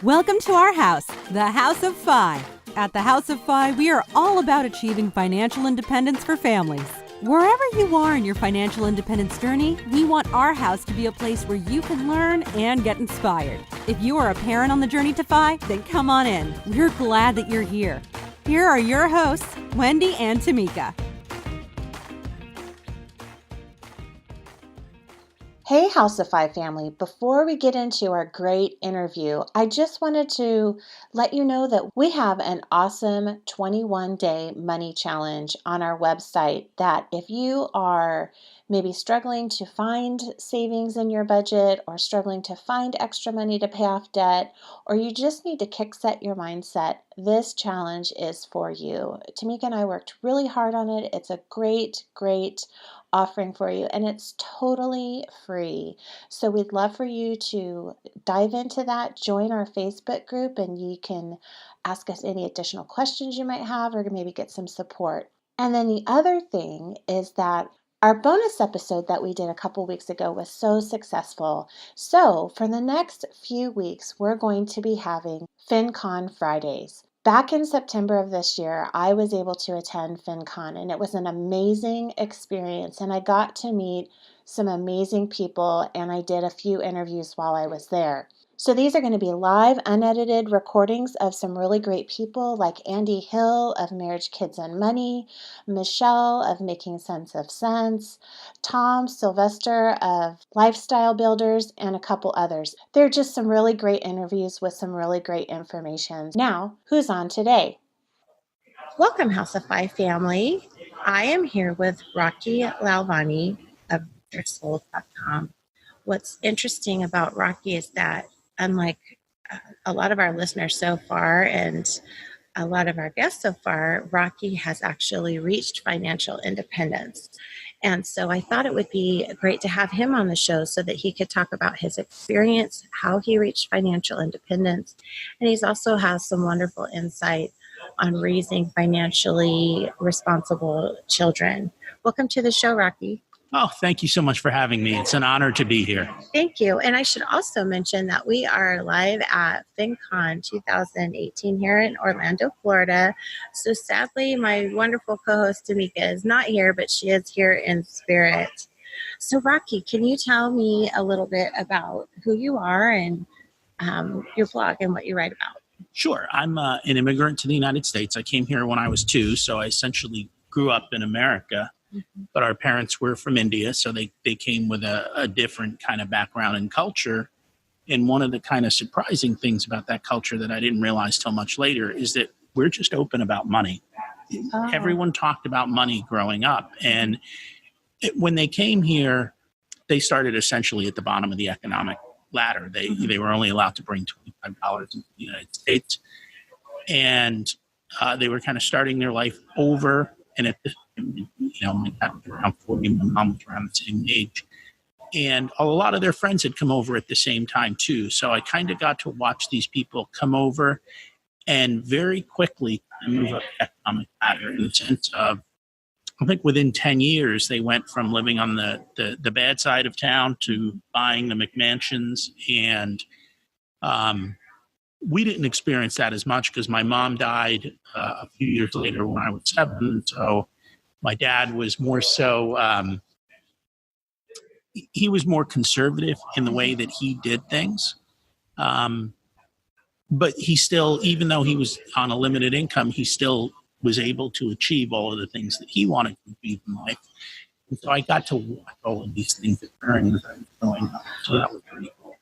Welcome to our house, the House of Fi. At the House of Fi, we are all about achieving financial independence for families. Wherever you are in your financial independence journey, we want our house to be a place where you can learn and get inspired. If you are a parent on the journey to Fi, then come on in. We're glad that you're here. Here are your hosts, Wendy and Tamika. Hey, House of Five family. Before we get into our great interview, I just wanted to let you know that we have an awesome 21-day money challenge on our website that if you are maybe struggling to find savings in your budget or struggling to find extra money to pay off debt, or you just need to kickstart your mindset, this challenge is for you. Tamika and I worked really hard on it. It's a great offering for you, and it's totally free. So we'd love for you to dive into that, join our Facebook group, and you can ask us any additional questions you might have or maybe get some support. And then the other thing is that our bonus episode that we did a couple weeks ago was so successful. So for the next few weeks, we're going to be having FinCon Fridays. Back in September of this year, I was able to attend FinCon, and it was an amazing experience. And I got to meet some amazing people, and I did a few interviews while I was there. So these are going to be live, unedited recordings of some really great people like Andy Hill of Marriage, Kids, and Money, Michelle of Making Sense of Sense, Tom Sylvester of Lifestyle Builders, and a couple others. They're just some really great interviews with some really great information. Now, who's on today? Welcome, House of Five family. I am here with Rocky Lalvani of DreSouls.com. What's interesting about Rocky is that unlike a lot of our listeners so far and a lot of our guests so far, Rocky has actually reached financial independence. And so I thought it would be great to have him on the show so that he could talk about his experience, how he reached financial independence. And he's also has some wonderful insight on raising financially responsible children. Welcome to the show, Rocky. Oh, thank you so much for having me. It's an honor to be here. Thank you. And I should also mention that we are live at FinCon 2018 here in Orlando, Florida. So sadly, my wonderful co-host Tamika is not here, but she is here in spirit. So Rocky, can you tell me a little bit about who you are and your blog and what you write about? Sure. I'm an immigrant to the United States. I came here when I was 2, so I essentially grew up in America. But our parents were from India, so they came with a different kind of background and culture. And one of the kind of surprising things about that culture that I didn't realize till much later is that we're just open about money. Oh. Everyone talked about money growing up. And when they came here, they started essentially at the bottom of the economic ladder. They were only allowed to bring $25 into the United States. And they were kind of starting their life over. And at this, my dad was around 40, my mom was around the same age. And a lot of their friends had come over at the same time too. So I kind of got to watch these people come over and very quickly move up the economic ladder in the sense of, I think within 10 years, they went from living on the bad side of town to buying the McMansions. And we didn't experience that as much because my mom died a few years later when I was 7. So my dad was more so, he was more conservative in the way that he did things. But he still, even though he was on a limited income, he still was able to achieve all of the things that he wanted to achieve in life. And so I got to watch all of these things occurring as I was growing up. So that was pretty cool.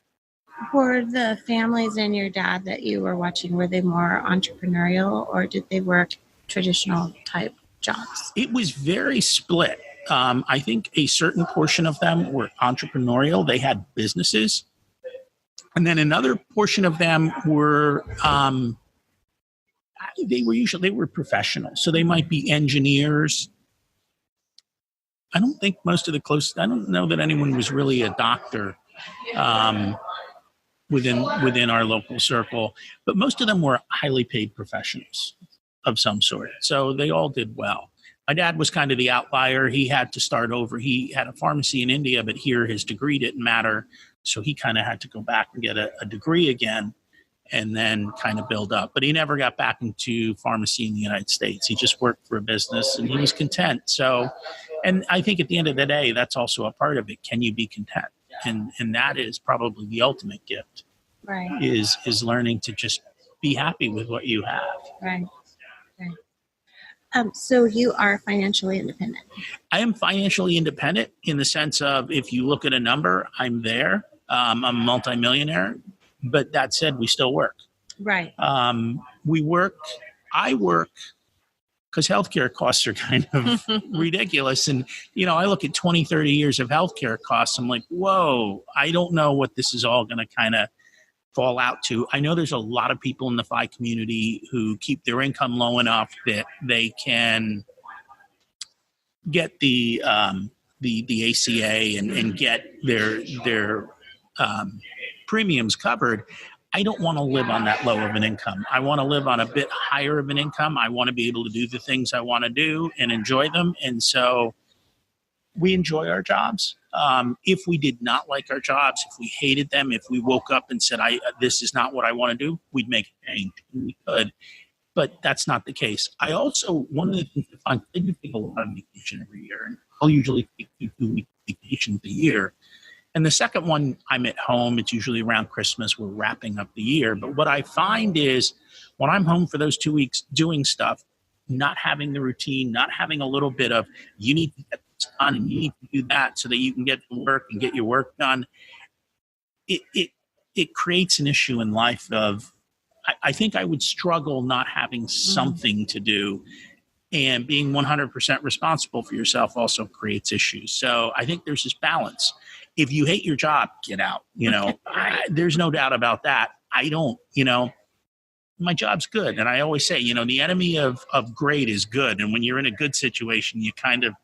Were the families and your dad that you were watching, were they more entrepreneurial or did they work traditional type jobs? It was very split. I think a certain portion of them were entrepreneurial. They had businesses. And then another portion of them were, they were professionals. So they might be engineers. I don't know that anyone was really a doctor within our local circle, but most of them were highly paid professionals of some sort. So they all did well. My dad was kind of the outlier. He had to start over. He had a pharmacy in India, but here his degree didn't matter. So he kind of had to go back and get a degree again and then kind of build up. But he never got back into pharmacy in the United States. He just worked for a business and he was content. So, and I think at the end of the day, that's also a part of it. Can you be content? And that is probably the ultimate gift. Right. Is learning to just be happy with what you have. Right. So you are financially independent. I am financially independent in the sense of if you look at a number, I'm there. I'm a multimillionaire. But that said, we still work. Right. I work because healthcare costs are kind of ridiculous. And, I look at 20, 30 years of healthcare costs. I'm like, whoa, I don't know what this is all going to kind of fall out to. I know there's a lot of people in the FI community who keep their income low enough that they can get the ACA and get their premiums covered. I don't want to live on that low of an income. I want to live on a bit higher of an income. I want to be able to do the things I want to do and enjoy them. And so we enjoy our jobs. If we did not like our jobs, if we hated them, if we woke up and said, this is not what I want to do, we'd make a change. We could, but that's not the case. I also, one of the things I do take a lot of vacation every year, and I'll usually take 2 week vacations a year. And the second one, I'm at home. It's usually around Christmas. We're wrapping up the year. But what I find is when I'm home for those 2 weeks doing stuff, not having the routine, not having a little bit of, you need to get this done and you need to do that so that you can get to work and get your work done. It creates an issue in life of, I think I would struggle not having something to do. And being 100% responsible for yourself also creates issues. So I think there's this balance. If you hate your job, get out. There's no doubt about that. I don't, my job's good. And I always say, the enemy of great is good. And when you're in a good situation, you kind of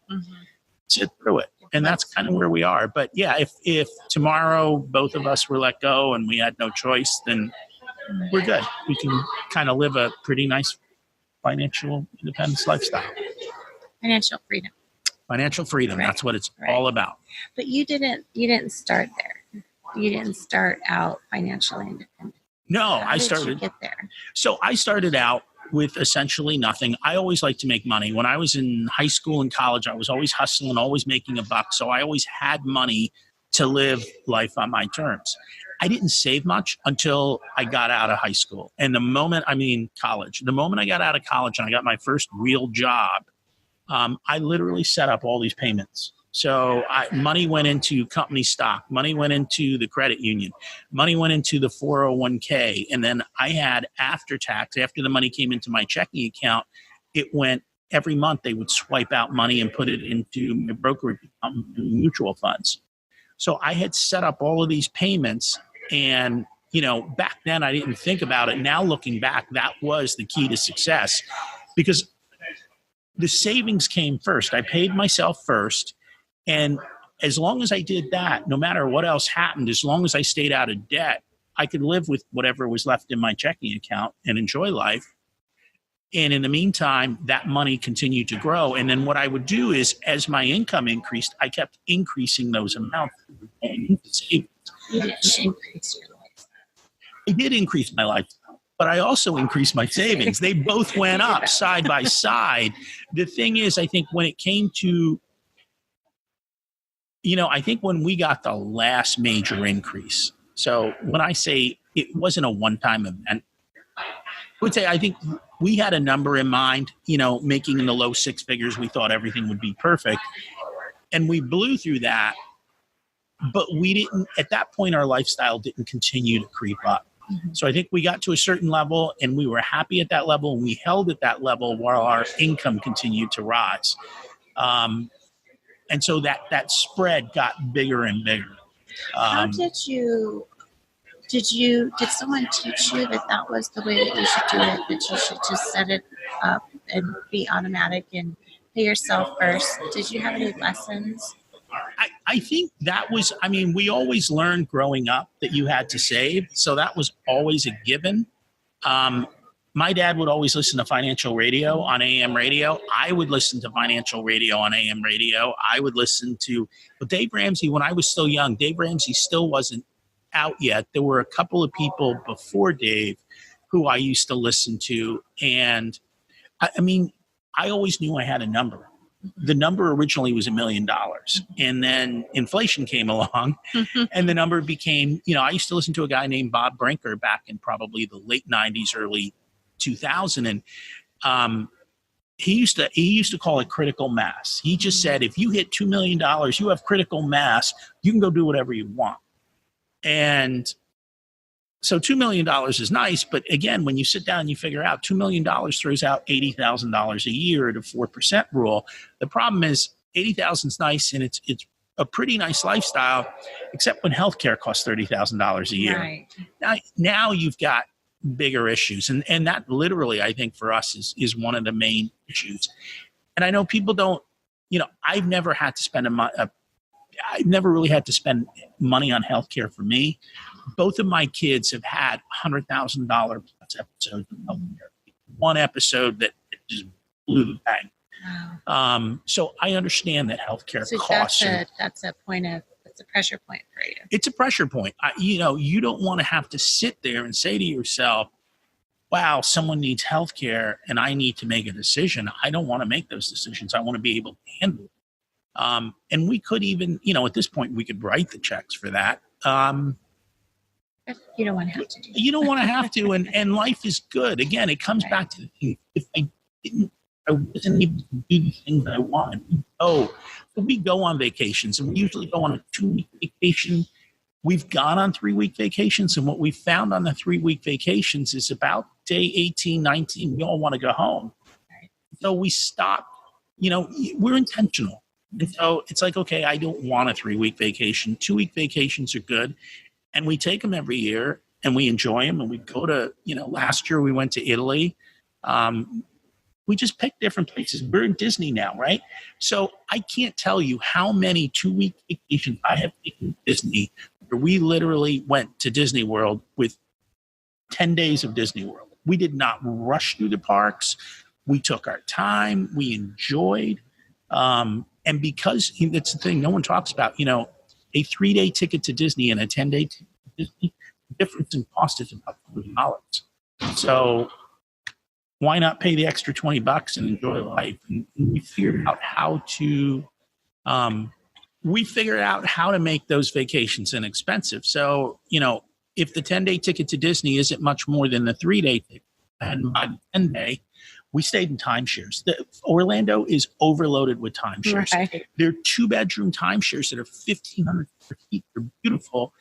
sit through it. And that's kind of where we are. But yeah, if tomorrow both of us were let go and we had no choice, then we're good. We can kind of live a pretty nice financial independence lifestyle. Financial freedom. Financial freedom. Right. That's what it's all about. But you didn't start there. You didn't start out financially independent. No, How did you get there? So I started out with essentially nothing. I always liked to make money. When I was in high school and college, I was always hustling, always making a buck. So I always had money to live life on my terms. I didn't save much until I got out of high school. And college. The moment I got out of college and I got my first real job, I literally set up all these payments. So money went into company stock, money went into the credit union, money went into the 401k. And then I had after tax, after the money came into my checking account, it went every month they would swipe out money and put it into my brokerage account, mutual funds. So I had set up all of these payments. And, back then I didn't think about it. Now looking back, that was the key to success because the savings came first. I paid myself first. And as long as I did that, no matter what else happened, as long as I stayed out of debt, I could live with whatever was left in my checking account and enjoy life. And in the meantime, that money continued to grow. And then what I would do is as my income increased, I kept increasing those amounts. You didn't increase your life. I did increase my lifestyle, but I also increased my savings. They both went up side by side. The thing is, I think when it came to, I think when we got the last major increase, so when I say it wasn't a one-time event, I would say I think we had a number in mind, making in the low six figures. We thought everything would be perfect. And we blew through that. But we didn't, at that point, our lifestyle didn't continue to creep up. Mm-hmm. So I think we got to a certain level and we were happy at that level and we held at that level while our income continued to rise. And so that spread got bigger and bigger. How did someone teach you that was the way that you should do it, that you should just set it up and be automatic and pay yourself first? Did you have any lessons? I think that was, we always learned growing up that you had to save. So that was always a given. My my dad would always listen to financial radio on AM radio. I would listen to financial radio on AM radio. I would listen to, but Dave Ramsey, when I was still young, Dave Ramsey still wasn't out yet. There were a couple of people before Dave who I used to listen to. And I mean, I always knew I had a number. The number originally was $1 million. And then inflation came along and the number became, I used to listen to a guy named Bob Brinker back in probably the late 90s, early 2000. And he used to call it critical mass. He just said, if you hit $2 million, you have critical mass, you can go do whatever you want. And so $2 million is nice, but again, when you sit down and you figure out $2 million throws out $80,000 a year at a 4% rule, the problem is 80,000 is nice and it's a pretty nice lifestyle, except when healthcare costs $30,000 a year. Right. Now you've got bigger issues, and that literally, I think, for us is one of the main issues. And I know people don't, I've never had to spend I've never really had to spend money on healthcare for me. Both of my kids have had $100,000 episodes of healthcare. One episode that just blew the bank. Wow. So I understand that healthcare costs. That's a pressure point for you. It's a pressure point. You don't want to have to sit there and say to yourself, wow, someone needs healthcare and I need to make a decision. I don't want to make those decisions. I want to be able to handle it. And we could even, at this point, we could write the checks for that. You don't want to have to do that. You don't want to have to, and life is good. Again, it comes back to the thing. If I wasn't able to do the things that I wanted. We go on vacations, and we usually go on a 2-week vacation. We've gone on 3-week vacations, and what we found on the 3-week vacations is about day 18, 19, we all want to go home. Right. So we stop. We're intentional. And so it's like, okay, I don't want a 3-week vacation. 2-week vacations are good. And we take them every year and we enjoy them. And we go to, last year we went to Italy. We just pick different places. We're in Disney now, right? So I can't tell you how many 2-week vacations I have taken to Disney, where we literally went to Disney World with 10 days of Disney World. We did not rush through the parks. We took our time. We enjoyed. And because that's the thing no one talks about, a 3-day ticket to Disney and a 10-day ticket to Disney, the difference in cost is about $40. So why not pay the extra $20 and enjoy life? And we figured out how to make those vacations inexpensive. So, if the 10-day ticket to Disney isn't much more than the 3-day ticket, and by the 10-day, we stayed in timeshares. Orlando is overloaded with timeshares. Right. They're 2-bedroom timeshares that are 1,500 square feet. They're beautiful.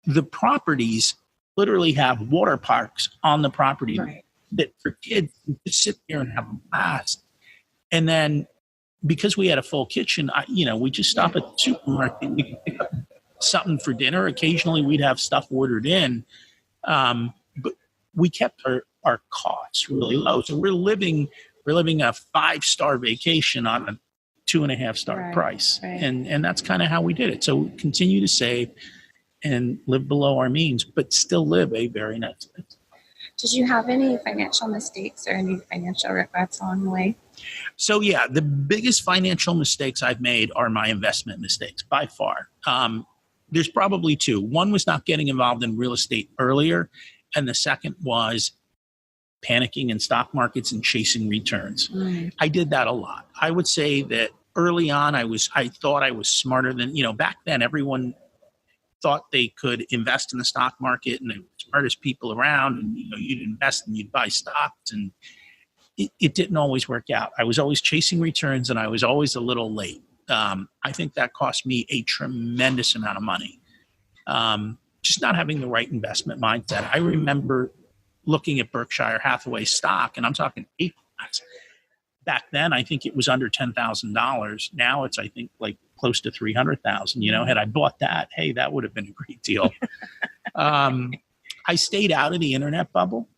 The properties literally have water parks on the property that for kids you just sit there and have a blast. And then because we had a full kitchen, we just stop at the supermarket. We can pick up something for dinner. Occasionally we'd have stuff ordered in. But we kept our costs really low. So we're living a 5-star vacation on a 2.5-star price. Right. And that's kind of how we did it. So we continue to save and live below our means, but still live a very nice life. Did you have any financial mistakes or any financial regrets along the way? So yeah, the biggest financial mistakes I've made are my investment mistakes by far. There's probably 2. One was not getting involved in real estate earlier. And the second was panicking in stock markets and chasing returns. I did that a lot. I would say that early on, I thought I was smarter than, back then everyone thought they could invest in the stock market and they were the smartest people around, and, you'd invest and you'd buy stocks, and it didn't always work out. I was always chasing returns and I was always a little late. I think that cost me a tremendous amount of money. Just not having the right investment mindset. I remember looking at Berkshire Hathaway stock, and I'm talking 8 class. Back then, I think it was under $10,000. Now it's, I think, like close to $300,000. Had I bought that, hey, that would have been a great deal. I stayed out of the internet bubble.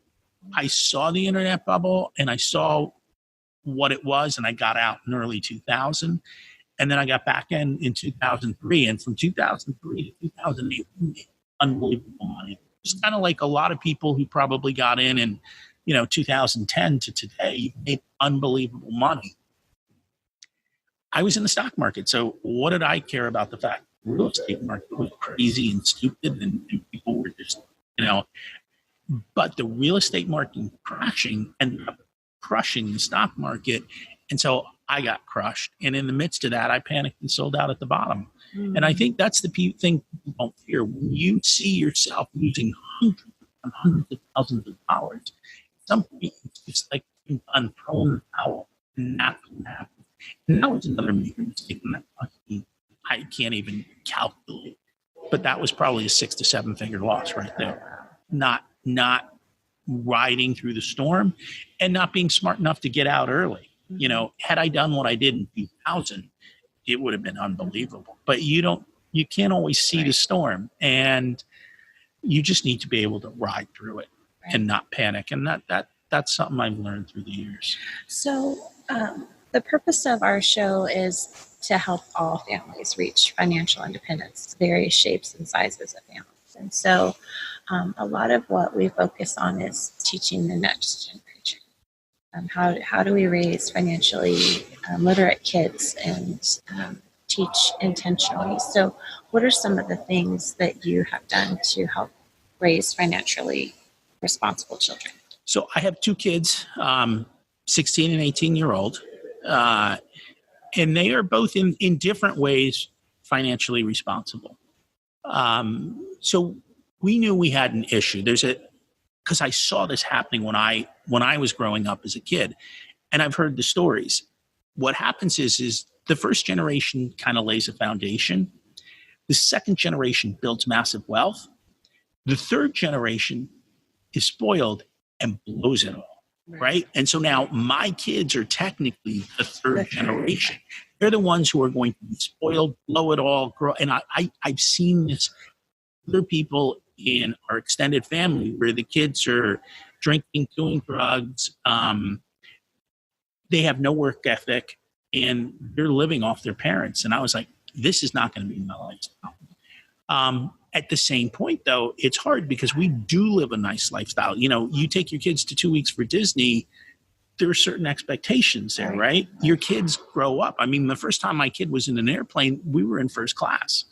I saw the internet bubble, and I saw what it was, and I got out in early 2000. And then I got back in 2003. And from 2003 to 2008, unbelievable money. It's kind of like a lot of people who probably got in 2010 to today, you've made unbelievable money. I was in the stock market. So what did I care about the fact the real estate market was crazy and stupid and people were just, but the real estate market crashing and crushing the stock market. And so I got crushed. And in the midst of that, I panicked and sold out at the bottom. Mm-hmm. And I think that's the thing people don't fear. When you see yourself losing hundreds and hundreds of thousands of dollars, at some point it's just like I'm throwing the towel, and that's what happens. And that was another major mistake. I can't even calculate, but that was probably a 6 to 7 figure loss right there. Not riding through the storm and not being smart enough to get out early. Had I done what I did in 2000, it would have been unbelievable. But you can't always see the storm, and you just need to be able to ride through it and not panic. And that's something I've learned through the years. So the purpose of our show is to help all families reach financial independence, various shapes and sizes of families. And so a lot of what we focus on is teaching the next generation. How do we raise financially literate kids and teach intentionally? So what are some of the things that you have done to help raise financially responsible children? So I have 2 kids, 16 and 18-year-old, and they are both in different ways financially responsible. So we knew we had an issue. Because I saw this happening when I was growing up as a kid, and I've heard the stories. What happens is the first generation kind of lays a foundation. The second generation builds massive wealth. The third generation is spoiled and blows it all, right? And so now my kids are technically the third generation. They're the ones who are going to be spoiled, blow it all, grow. And I've seen this other people in our extended family where the kids are drinking, doing drugs. They have no work ethic and they're living off their parents. And I was like, this is not going to be my lifestyle. At the same point, though, it's hard because we do live a nice lifestyle. You take your kids to 2 weeks for Disney, there are certain expectations there, right? Your kids grow up. I mean, the first time my kid was in an airplane, we were in first class.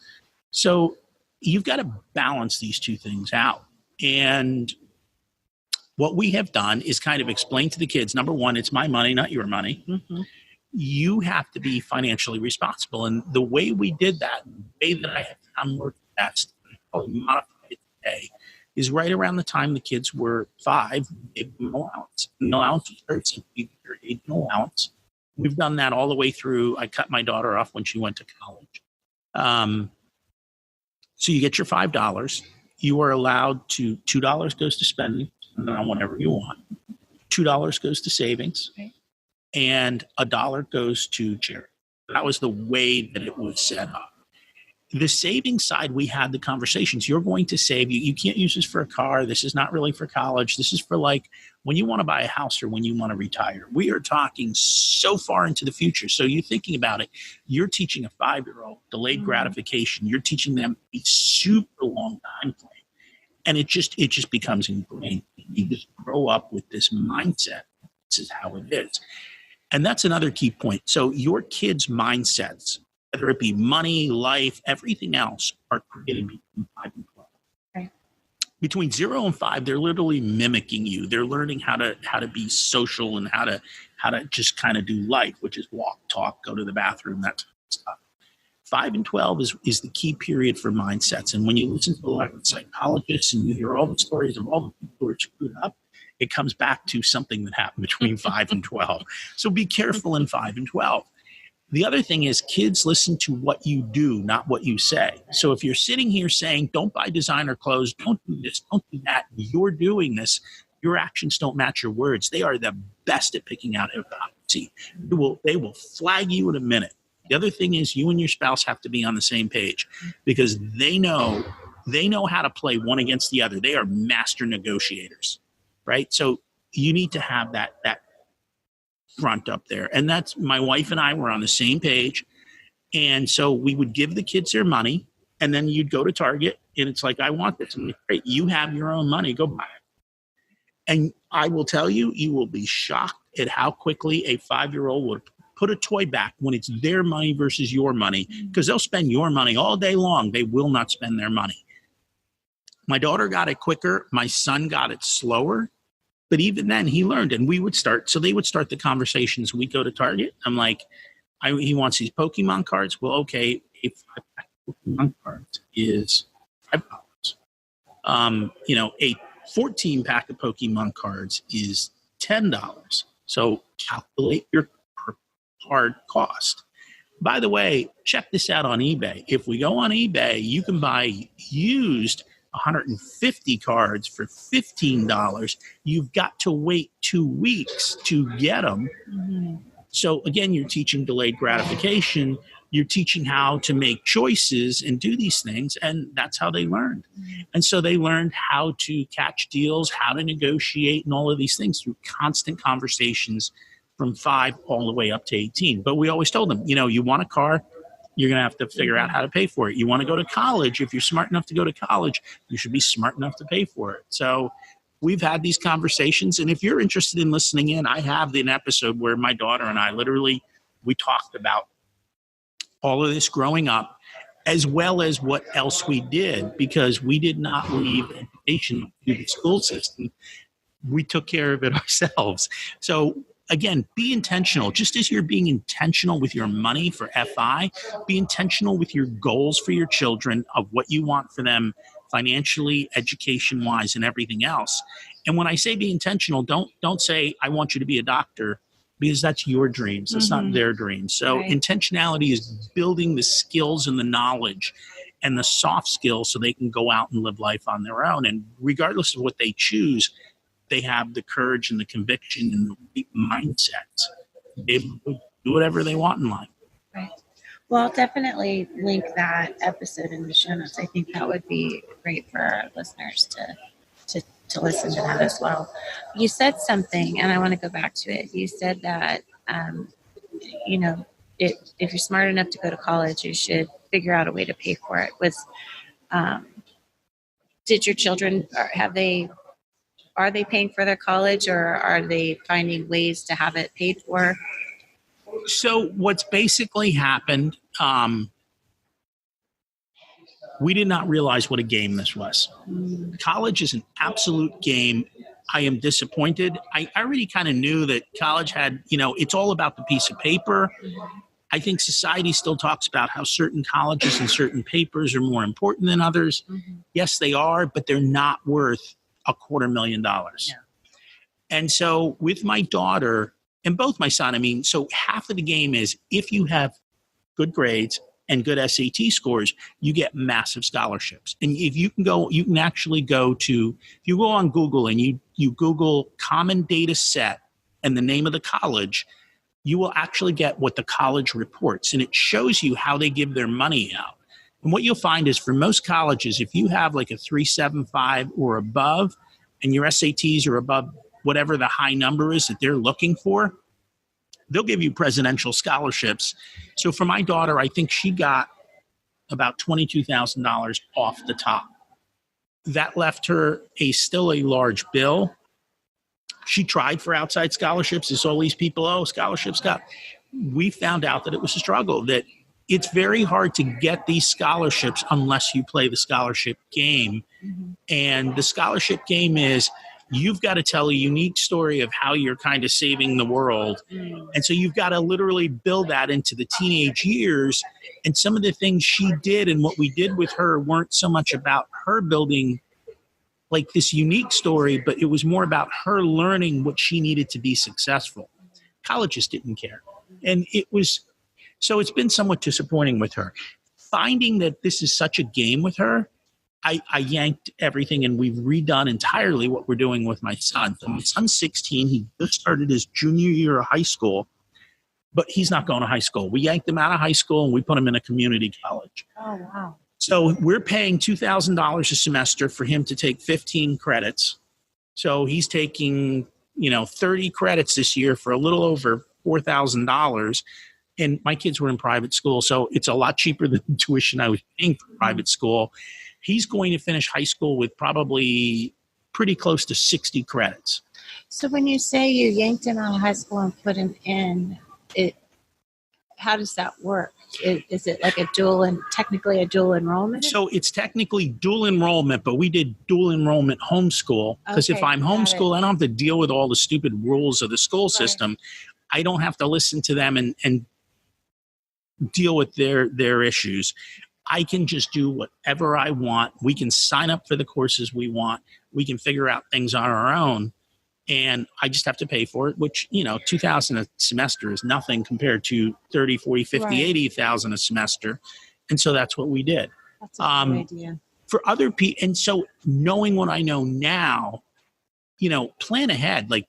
So you've got to balance these two things out. And what we have done is kind of explain to the kids, number one, it's my money, not your money. Mm-hmm. You have to be financially responsible. And the way we did that, the way that I have found worked best, modified it today, is right around the time the kids were 5, they gave them an allowance. And the allowance was very simply their age and allowance. We've done that all the way through. I cut my daughter off when she went to college. So you get your $5. You are allowed to, $2 goes to spending on whatever you want. $2 goes to savings. Okay. And $1 goes to charity. That was the way that it was set up. The savings side, we had the conversations. You're going to save. You can't use this for a car. This is not really for college. This is for like when you want to buy a house or when you want to retire. We are talking so far into the future. So you're thinking about it. You're teaching a 5-year-old delayed gratification. You're teaching them a super long time frame. And it just becomes ingrained. You just grow up with this mindset. This is how it is. And that's another key point. So your kids' mindsets, whether it be money, life, everything else, are created between 5 and 12. Okay. Between 0 and 5, they're literally mimicking you. They're learning how to be social and how to just kind of do life, which is walk, talk, go to the bathroom, that type of stuff. 5 and 12 is the key period for mindsets. And when you listen to a lot of psychologists and you hear all the stories of all the people who are screwed up, it comes back to something that happened between 5 and 12. So be careful in 5 and 12. The other thing is kids listen to what you do, not what you say. So if you're sitting here saying, don't buy designer clothes, don't do this, don't do that, you're doing this, your actions don't match your words. They are the best at picking out hypocrisy. They will flag you in a minute. The other thing is you and your spouse have to be on the same page because they know how to play one against the other. They are master negotiators, right? So you need to have that front up there. And that's my wife and I were on the same page. And so we would give the kids their money and then you'd go to Target and it's like, I want this. And like, great, you have your own money, go buy it. And I will tell you, you will be shocked at how quickly a 5-year-old would put a toy back when it's their money versus your money, because they'll spend your money all day long. They will not spend their money. My daughter got it quicker. My son got it slower. But even then, he learned, and they would start the conversations. We go to Target. I'm like, he wants these Pokemon cards. Well, okay, if a Pokemon cards is $5, a 14 pack of Pokemon cards is $10. So calculate your per card cost. By the way, check this out on eBay. If we go on eBay, you can buy used 150 cards for $15. You've got to wait 2 weeks to get them. Mm-hmm. So again, you're teaching delayed gratification. You're teaching how to make choices and do these things. And that's how they learned. And so they learned how to catch deals, how to negotiate, and all of these things through constant conversations from 5 all the way up to 18. But we always told them, you want a car, you're going to have to figure out how to pay for it. You want to go to college. If you're smart enough to go to college, you should be smart enough to pay for it. So we've had these conversations. And if you're interested in listening in, I have an episode where my daughter and I we talked about all of this growing up, as well as what else we did, because we did not leave education to the school system. We took care of it ourselves. So again, be intentional. Just as you're being intentional with your money for FI, be intentional with your goals for your children of what you want for them financially, education-wise, and everything else. And when I say be intentional, don't say, I want you to be a doctor, because that's your dreams. That's not their dreams. So intentionality is building the skills and the knowledge and the soft skills so they can go out and live life on their own. And regardless of what they choose, they have the courage and the conviction and the mindset to be able to do whatever they want in life. Right. Well, I'll definitely link that episode in the show notes. I think that would be great for our listeners to listen to that as well. You said something, and I want to go back to it. You said that, if you're smart enough to go to college, you should figure out a way to pay for it. Did your children, are they paying for their college, or are they finding ways to have it paid for? So what's basically happened, we did not realize what a game this was. College is an absolute game. I am disappointed. I already kind of knew that college had, it's all about the piece of paper. I think society still talks about how certain colleges and certain papers are more important than others. Mm-hmm. Yes, they are, but they're not worth $250,000. Yeah. And so with my daughter and both my son, so half of the game is if you have good grades and good SAT scores, you get massive scholarships. And if you can actually go to, if you go on Google and you Google common data set and the name of the college, you will actually get what the college reports. And it shows you how they give their money out. And what you'll find is for most colleges, if you have like a 3.75 or above, and your SATs are above whatever the high number is that they're looking for, they'll give you presidential scholarships. So for my daughter, I think she got about $22,000 off the top. That left her still a large bill. She tried for outside scholarships. There's all these people, scholarships got. We found out that it was a struggle, that it's very hard to get these scholarships unless you play the scholarship game. Mm-hmm. And the scholarship game is, you've got to tell a unique story of how you're kind of saving the world. And so you've got to literally build that into the teenage years. And some of the things she did and what we did with her weren't so much about her building like this unique story, but it was more about her learning what she needed to be successful. Colleges didn't care. And so it's been somewhat disappointing with her. Finding that this is such a game with her, I yanked everything and we've redone entirely what we're doing with my son. So my son's 16. He just started his junior year of high school, but he's not going to high school. We yanked him out of high school and we put him in a community college. Oh, wow. So we're paying $2,000 a semester for him to take 15 credits. So he's taking, 30 credits this year for a little over $4,000. And my kids were in private school, so it's a lot cheaper than the tuition I was paying for private school. He's going to finish high school with probably pretty close to 60 credits. So when you say you yanked him out of high school and put him in, how does that work? Is it like technically a dual enrollment? So it's technically dual enrollment, but we did dual enrollment homeschool because if I'm homeschool, I don't have to deal with all the stupid rules of the school system. I don't have to listen to them and deal with their issues. I can just do whatever I want. We can sign up for the courses we want. We can figure out things on our own. And I just have to pay for it, which, $2,000 a semester is nothing compared to 30, 40, 50, Right. 80,000 a semester. And so that's what we did. That's a good idea. For other people. And so knowing what I know now, plan ahead. Like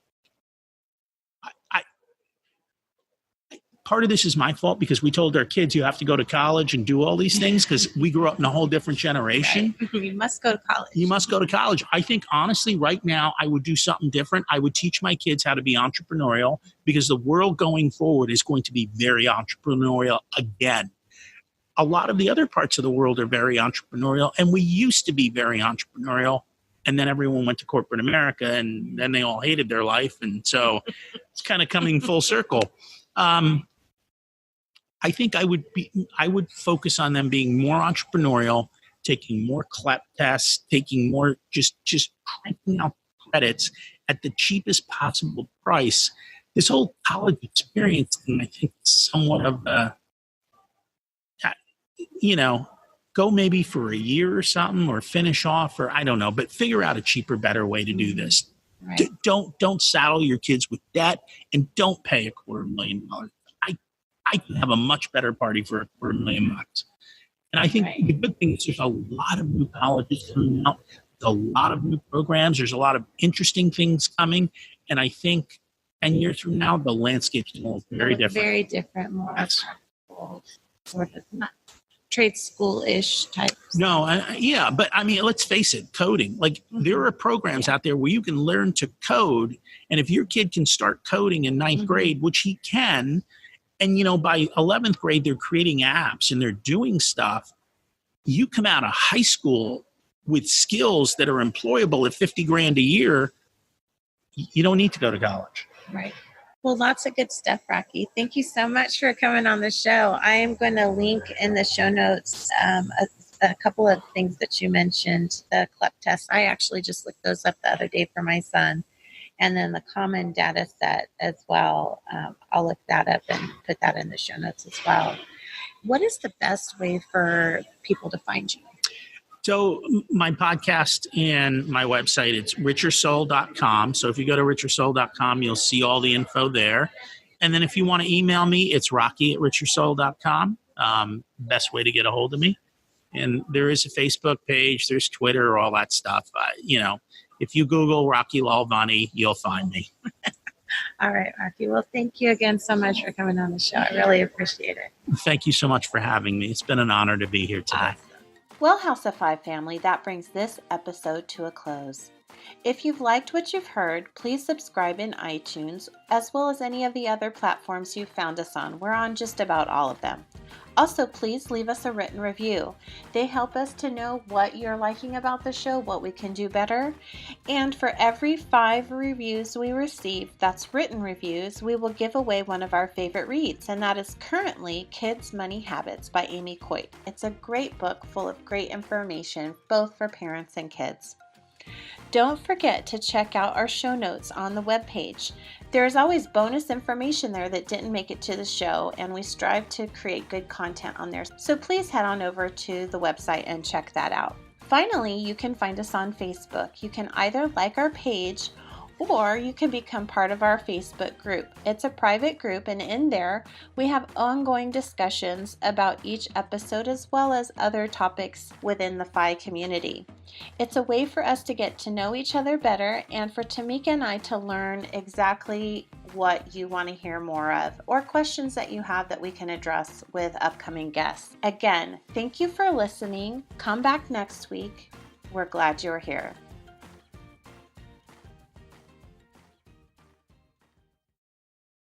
part of this is my fault because we told our kids you have to go to college and do all these things because we grew up in a whole different generation. Right. You must go to college. You must go to college. I think honestly, right now, I would do something different. I would teach my kids how to be entrepreneurial because the world going forward is going to be very entrepreneurial again. A lot of the other parts of the world are very entrepreneurial, and we used to be very entrepreneurial. And then everyone went to corporate America, and then they all hated their life. And so it's kind of coming full circle. I think I would focus on them being more entrepreneurial, taking more CLEP tests, taking more just cranking out credits at the cheapest possible price. This whole college experience thing, I think, is somewhat of a, go maybe for a year or something, or finish off, or I don't know, but figure out a cheaper, better way to do this. Right. Don't saddle your kids with debt, and don't pay $250,000. I can have a much better party for $250,000. And I think the good thing is there's a lot of new colleges coming out. There's a lot of new programs. There's a lot of interesting things coming. And I think 10 years from now, the landscape's going to look very different. Very different, more sort of not trade school-ish type. No, but I mean, let's face it, coding. Like there are programs out there where you can learn to code. And if your kid can start coding in ninth grade, which he can, and, by 11th grade, they're creating apps and they're doing stuff. You come out of high school with skills that are employable at $50,000 a year. You don't need to go to college. Right. Well, lots of good stuff, Rocky. Thank you so much for coming on the show. I am going to link in the show notes a couple of things that you mentioned, the CLEP test. I actually just looked those up the other day for my son. And then the common data set as well. I'll look that up and put that in the show notes as well. What is the best way for people to find you? So my podcast and my website, it's richersoul.com. So if you go to richersoul.com, you'll see all the info there. And then if you want to email me, it's rocky@richersoul.com. Best way to get a hold of me. And there is a Facebook page, there's Twitter, all that stuff. If you Google Rocky Lalvani, you'll find me. All right, Rocky. Well, thank you again so much for coming on the show. I really appreciate it. Thank you so much for having me. It's been an honor to be here today. Well, House of Five family, that brings this episode to a close. If you've liked what you've heard, please subscribe in iTunes, as well as any of the other platforms you've found us on. We're on just about all of them. Also, please leave us a written review. They help us to know what you're liking about the show, what we can do better. And for every 5 reviews we receive, that's written reviews, we will give away one of our favorite reads, and that is currently Kids' Money Habits by Amy Coit. It's a great book full of great information, both for parents and kids. Don't forget to check out our show notes on the webpage. There is always bonus information there that didn't make it to the show, and we strive to create good content on there. So please head on over to the website and check that out. Finally, you can find us on Facebook. You can either like our page or you can become part of our Facebook group. It's a private group, and in there we have ongoing discussions about each episode as well as other topics within the FI community. It's a way for us to get to know each other better and for Tamika and I to learn exactly what you want to hear more of or questions that you have that we can address with upcoming guests. Again, thank you for listening. Come back next week. We're glad you're here.